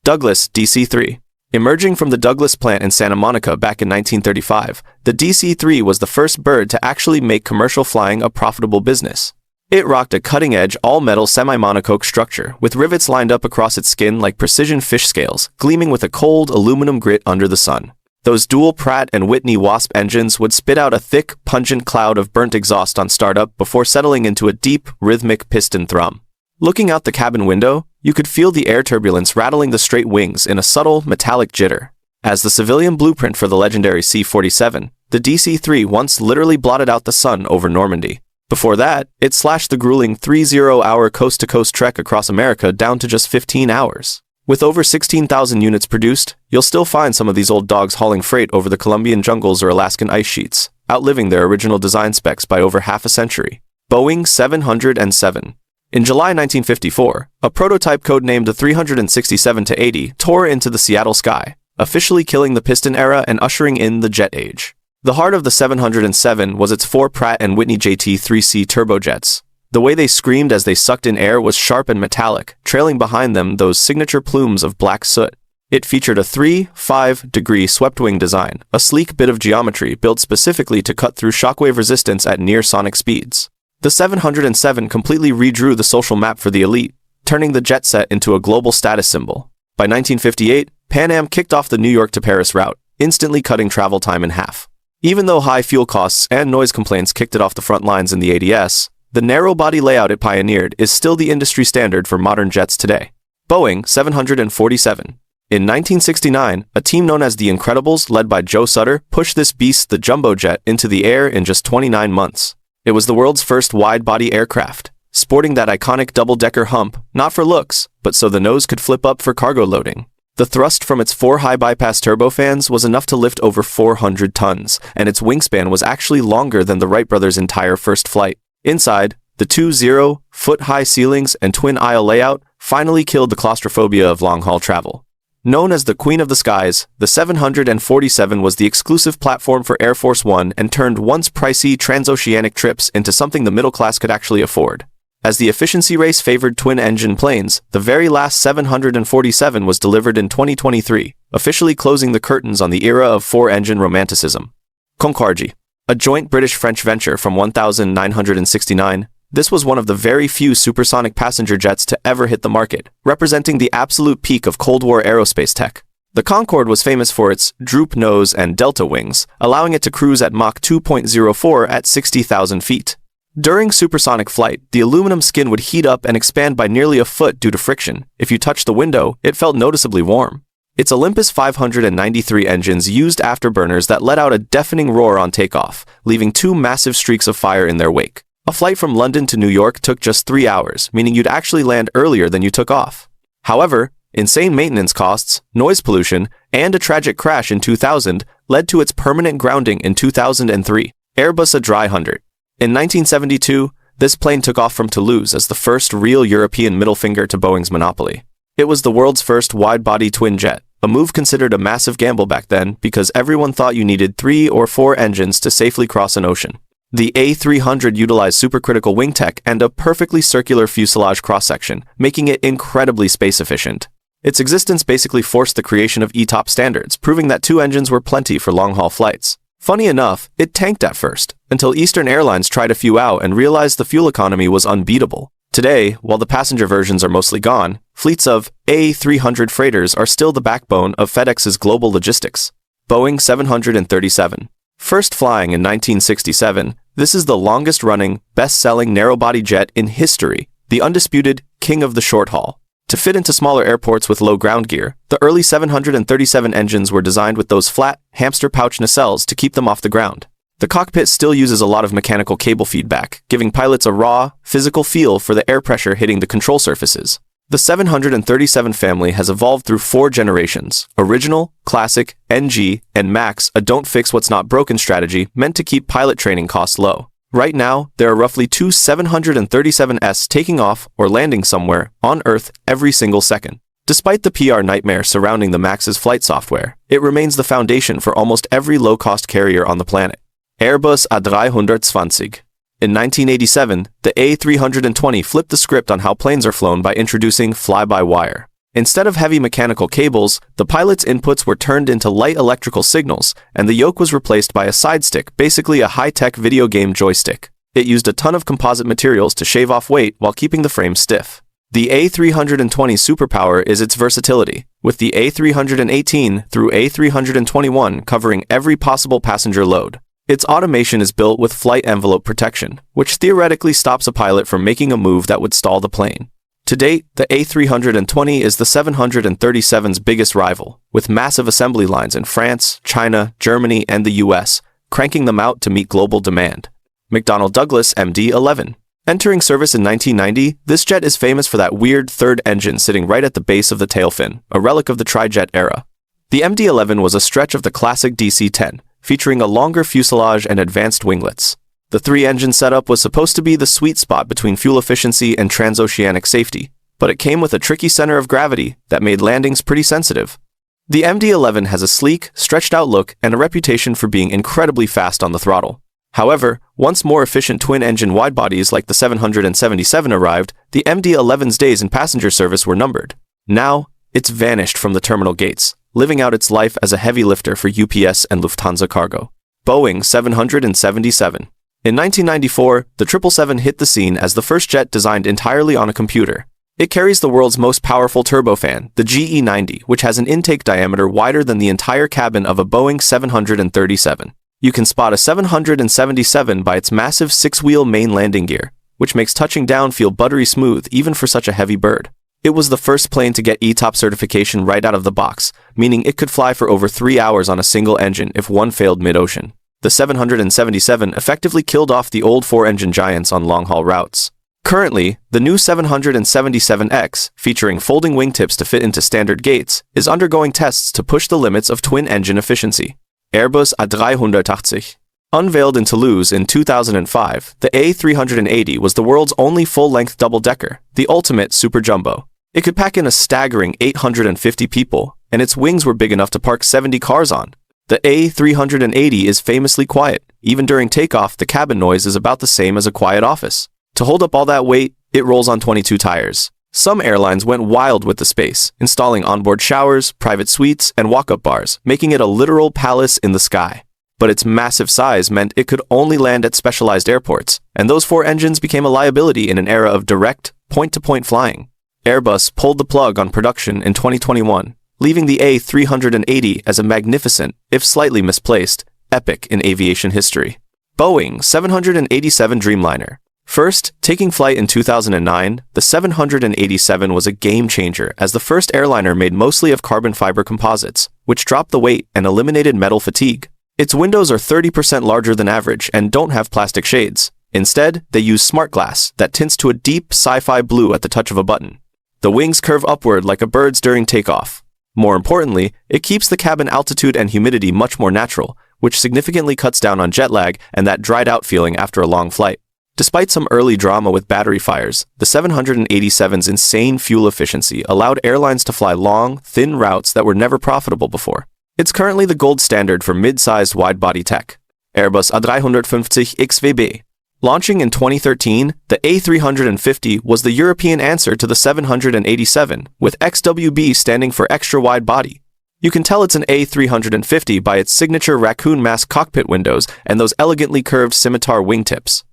Douglas DC-3. Emerging from the Douglas plant in Santa Monica back in 1935, the DC-3 was the first bird to actually make commercial flying a profitable business. It rocked a cutting-edge, all-metal semi-monocoque structure, with rivets lined up across its skin like precision fish scales, gleaming with a cold aluminum grit under the sun. Those dual Pratt & Whitney Wasp engines would spit out a thick, pungent cloud of burnt exhaust on startup before settling into a deep, rhythmic piston thrum. Looking out the cabin window, you could feel the air turbulence rattling the straight wings in a subtle, metallic jitter. As the civilian blueprint for the legendary C-47, the DC-3 once literally blotted out the sun over Normandy. Before that, it slashed the grueling 30-hour coast-to-coast trek across America down to just 15 hours. With over 16,000 units produced, you'll still find some of these old dogs hauling freight over the Colombian jungles or Alaskan ice sheets, outliving their original design specs by over half a century. Boeing 707. In July 1954, a prototype codenamed the 367-80 tore into the Seattle sky, officially killing the piston era and ushering in the jet age. The heart of the 707 was its four Pratt & Whitney JT3C turbojets. The way they screamed as they sucked in air was sharp and metallic, trailing behind them those signature plumes of black soot. It featured a 3-5-degree swept-wing design, a sleek bit of geometry built specifically to cut through shockwave resistance at near-sonic speeds. The 707 completely redrew the social map for the elite, turning the jet set into a global status symbol. By 1958, Pan Am kicked off the New York to Paris route, instantly cutting travel time in half. Even though high fuel costs and noise complaints kicked it off the front lines in the ADS, the narrow-body layout it pioneered is still the industry standard for modern jets today. Boeing 747. In 1969, a team known as the Incredibles, led by Joe Sutter, pushed this beast, the jumbo jet, into the air in just 29 months. It was the world's first wide-body aircraft, sporting that iconic double-decker hump, not for looks, but so the nose could flip up for cargo loading. The thrust from its 4 high-bypass turbofans was enough to lift over 400 tons, and its wingspan was actually longer than the Wright brothers' entire first flight. Inside, the 2 0-foot-high ceilings and twin-aisle layout finally killed the claustrophobia of long-haul travel. Known as the Queen of the Skies, the 747 was the exclusive platform for Air Force One and turned once pricey transoceanic trips into something the middle class could actually afford. As the efficiency race favored twin-engine planes, the very last 747 was delivered in 2023, officially closing the curtains on the era of 4-engine romanticism. Concorde. A joint British-French venture from 1969, this was one of the very few supersonic passenger jets to ever hit the market, representing the absolute peak of Cold War aerospace tech. The Concorde was famous for its droop nose and delta wings, allowing it to cruise at Mach 2.04 at 60,000 feet. During supersonic flight, the aluminum skin would heat up and expand by nearly a foot due to friction. If you touched the window, it felt noticeably warm. Its Olympus 593 engines used afterburners that let out a deafening roar on takeoff, leaving 2 massive streaks of fire in their wake. A flight from London to New York took just 3 hours, meaning you'd actually land earlier than you took off. However, insane maintenance costs, noise pollution, and a tragic crash in 2000 led to its permanent grounding in 2003. Airbus A300. In 1972, this plane took off from Toulouse as the first real European middle finger to Boeing's monopoly. It was the world's first wide-body twin jet, a move considered a massive gamble back then because everyone thought you needed 3 or 4 engines to safely cross an ocean. The A300 utilized supercritical wing tech and a perfectly circular fuselage cross-section, making it incredibly space-efficient. Its existence basically forced the creation of ETOP standards, proving that 2 engines were plenty for long-haul flights. Funny enough, it tanked at first, until Eastern Airlines tried a few out and realized the fuel economy was unbeatable. Today, while the passenger versions are mostly gone, fleets of A300 freighters are still the backbone of FedEx's global logistics. Boeing 737. First flying in 1967, this is the longest-running, best-selling narrow-body jet in history, the undisputed king of the short haul. To fit into smaller airports with low ground gear, the early 737 engines were designed with those flat, hamster pouch nacelles to keep them off the ground. The cockpit still uses a lot of mechanical cable feedback, giving pilots a raw, physical feel for the air pressure hitting the control surfaces. The 737 family has evolved through 4 generations: Original, Classic, NG, and Max, a don't-fix-what's-not-broken strategy meant to keep pilot training costs low. Right now, there are roughly 2 737s taking off or landing somewhere on Earth every single second. Despite the PR nightmare surrounding the Max's flight software, it remains the foundation for almost every low-cost carrier on the planet. Airbus A320. In 1987, the A320 flipped the script on how planes are flown by introducing fly-by-wire. Instead of heavy mechanical cables, the pilot's inputs were turned into light electrical signals, and the yoke was replaced by a side stick, basically a high-tech video game joystick. It used a ton of composite materials to shave off weight while keeping the frame stiff. The A320's superpower is its versatility, with the A318 through A321 covering every possible passenger load. Its automation is built with flight envelope protection, which theoretically stops a pilot from making a move that would stall the plane. To date, the A320 is the 737's biggest rival, with massive assembly lines in France, China, Germany, and the US, cranking them out to meet global demand. McDonnell Douglas MD-11. Entering service in 1990, this jet is famous for that weird third engine sitting right at the base of the tail fin, a relic of the tri-jet era. The MD-11 was a stretch of the classic DC-10, featuring a longer fuselage and advanced winglets. The three-engine setup was supposed to be the sweet spot between fuel efficiency and transoceanic safety, but it came with a tricky center of gravity that made landings pretty sensitive. The MD-11 has a sleek, stretched-out look and a reputation for being incredibly fast on the throttle. However, once more efficient twin-engine widebodies like the 777 arrived, the MD-11's days in passenger service were numbered. Now, it's vanished from the terminal gates, living out its life as a heavy lifter for UPS and Lufthansa Cargo. Boeing 777. In 1994, the 777 hit the scene as the first jet designed entirely on a computer. It carries the world's most powerful turbofan, the GE90, which has an intake diameter wider than the entire cabin of a Boeing 737. You can spot a 777 by its massive six-wheel main landing gear, which makes touching down feel buttery smooth even for such a heavy bird. It was the first plane to get ETOPS certification right out of the box, meaning it could fly for over 3 hours on a single engine if one failed mid-ocean. The 777 effectively killed off the old four-engine giants on long-haul routes. Currently, the new 777X, featuring folding wingtips to fit into standard gates, is undergoing tests to push the limits of twin-engine efficiency. Airbus A380. Unveiled in Toulouse in 2005, the A380 was the world's only full-length double-decker, the ultimate super jumbo. It could pack in a staggering 850 people, and its wings were big enough to park 70 cars on. The A380 is famously quiet. Even during takeoff, the cabin noise is about the same as a quiet office. To hold up all that weight, it rolls on 22 tires. Some airlines went wild with the space, installing onboard showers, private suites, and walk-up bars, making it a literal palace in the sky. But its massive size meant it could only land at specialized airports, and those four engines became a liability in an era of direct, point-to-point flying. Airbus pulled the plug on production in 2021, leaving the A380 as a magnificent, if slightly misplaced, epic in aviation history. Boeing 787 Dreamliner. First, taking flight in 2009, the 787 was a game-changer as the first airliner made mostly of carbon fiber composites, which dropped the weight and eliminated metal fatigue. Its windows are 30% larger than average and don't have plastic shades. Instead, they use smart glass that tints to a deep sci-fi blue at the touch of a button. The wings curve upward like a bird's during takeoff. More importantly, it keeps the cabin altitude and humidity much more natural, which significantly cuts down on jet lag and that dried-out feeling after a long flight. Despite some early drama with battery fires, the 787's insane fuel efficiency allowed airlines to fly long, thin routes that were never profitable before. It's currently the gold standard for mid-sized wide-body tech. Airbus A350 XWB. Launching in 2013, the A350 was the European answer to the 787, with XWB standing for extra wide body. You can tell it's an A350 by its signature raccoon mask cockpit windows and those elegantly curved scimitar wingtips.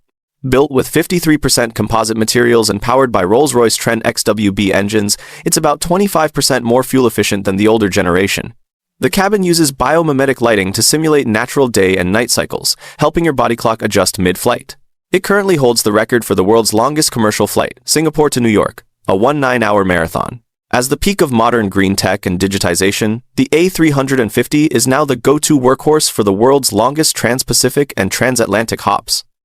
Built with 53% composite materials and powered by Rolls-Royce Trent XWB engines, it's about 25% more fuel efficient than the older generation. The cabin uses biomimetic lighting to simulate natural day and night cycles, helping your body clock adjust mid-flight. It currently holds the record for the world's longest commercial flight, Singapore to New York, a 19-hour marathon. As the peak of modern green tech and digitization, the A350 is now the go-to workhorse for the world's longest trans-Pacific and transatlantic hops.